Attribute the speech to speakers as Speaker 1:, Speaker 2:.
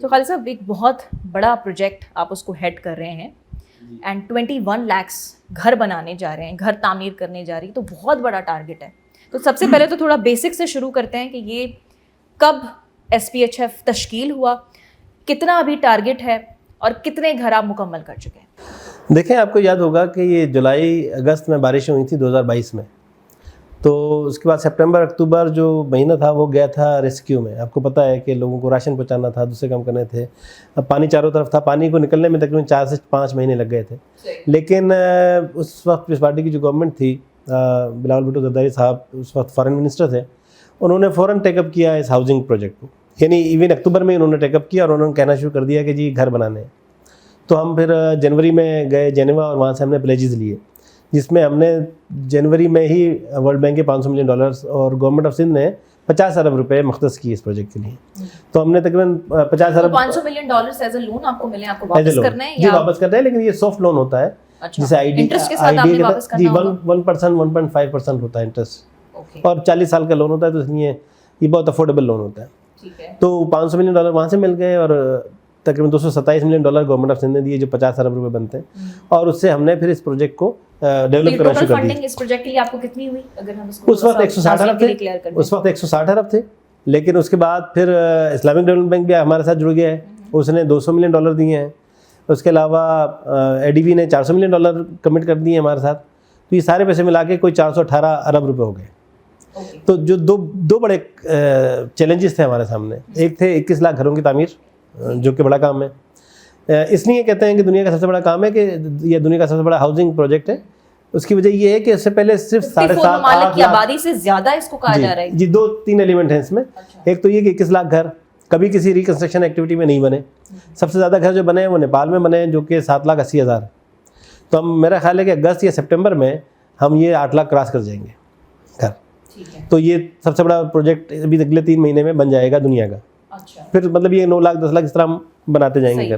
Speaker 1: तो खालिद साहब, एक बहुत बड़ा प्रोजेक्ट आप उसको हेड कर रहे हैं एंड 21 lakhs घर बनाने जा रहे हैं, घर तामीर करने जा रही है, तो बहुत बड़ा टारगेट है। तो सबसे पहले तो थोड़ा बेसिक से शुरू करते हैं कि ये कब SPHF तश्कील हुआ, कितना अभी टारगेट है और कितने घर आप मुकम्मल कर चुके हैं?
Speaker 2: देखें, आपको याद होगा कि ये जुलाई अगस्त में बारिशें हुई थी 2022 में, तो उसके बाद सितंबर अक्टूबर जो महीना था वो गया था रेस्क्यू में। आपको पता है कि लोगों को राशन पहुंचाना था, दूसरे काम करने थे। अब पानी चारों तरफ था, पानी को निकलने में तकरीबन 4 से 5 महीने लग गए थे। लेकिन उस वक्त इस पार्टी की जो गवर्नमेंट थी, बिलावल भुट्टो जरदारी साहब उस वक्त फॉरेन मिनिस्टर थे, उन्होंने फ़ौरन टेकअप किया इस हाउसिंग प्रोजेक्ट को। यानी इवन अक्टूबर में उन्होंने टेकअप किया और उन्होंने कहना शुरू कर दिया कि जी घर बनाने हैं। तो हम फिर जनवरी में गए जेनेवा और वहाँ से हमने प्लेजेस लिए, जिसमें हमने जनवरी में ही वर्ल्ड बैंक के $500 मिलियन और गवर्नमेंट ऑफ सिंध ने 50 अरब रुपए मख्तस किए इस प्रोजेक्ट के लिए। तो हमने तकरीबन 50 अरब
Speaker 1: $500 मिलियन एज अ लोन आपको मिले, आपको वापस करना है?
Speaker 2: जी वापस करना है, लेकिन ये सॉफ्ट लोन होता है।
Speaker 1: अच्छा,
Speaker 2: जिसे
Speaker 1: इंटरेस्ट के साथ आपने वापस करना होगा?
Speaker 2: 1%, 1.5% होता है इंटरेस्ट, और 40 साल का लोन होता है, तो इसलिए ये बहुत अफोर्डेबल लोन होता है।
Speaker 1: ठीक है।
Speaker 2: तो $500 मिलियन वहाँ से मिल गए और तकरीबन $227 मिलियन गवर्नमेंट ऑफ सिंध ने दिए, जो 50 अरब रुपए बनते हैं। और उससे हमने फिर इस प्रोजेक्ट को डेवलप करना शुरू कर दिया।
Speaker 1: इस प्रोजेक्ट के लिए आपको कितनी हुई, अगर हम इसको
Speaker 2: उस वक्त 160 अरब थे। उस वक्त 160 अरब थे, लेकिन उसके बाद फिर इस्लामिक डेवलपमेंट बैंक भी हमारे साथ जुड़ गया है, उसने $200 मिलियन दिए हैं। उसके अलावा ADB ने $400 मिलियन कमिट कर दिए हमारे साथ। तो ये सारे पैसे मिला के कोई 418 अरब रुपए हो गए। तो जो दो बड़े चैलेंजेस थे हमारे सामने, एक थे 21 लाख घरों की तामीर, जो कि बड़ा काम है। इसलिए कहते हैं कि दुनिया का सबसे बड़ा काम है कि ये दुनिया का सबसे बड़ा हाउसिंग प्रोजेक्ट है। उसकी वजह ये है कि इससे पहले सिर्फ 7.5-8
Speaker 1: की आबादी से ज्यादा इसको कहा जा रहा है।
Speaker 2: जी 2-3 एलिमेंट हैं इसमें। एक तो ये कि 21 लाख घर कभी किसी रिकंस्ट्रक्शन एक्टिविटी में नहीं बने। सबसे ज़्यादा घर जो बने हैं वो नेपाल में बने हैं, जो कि 7,80,000। तो हम, मेरा ख्याल है कि अगस्त या सितंबर में हम ये 8 लाख क्रॉस कर जाएंगे घर। तो ये सबसे बड़ा प्रोजेक्ट अभी अगले 3 महीने में बन जाएगा दुनिया का।
Speaker 1: अच्छा।
Speaker 2: फिर मतलब ये 9 लाख 10 लाख इस तरह हम बनाते जाएंगे घर।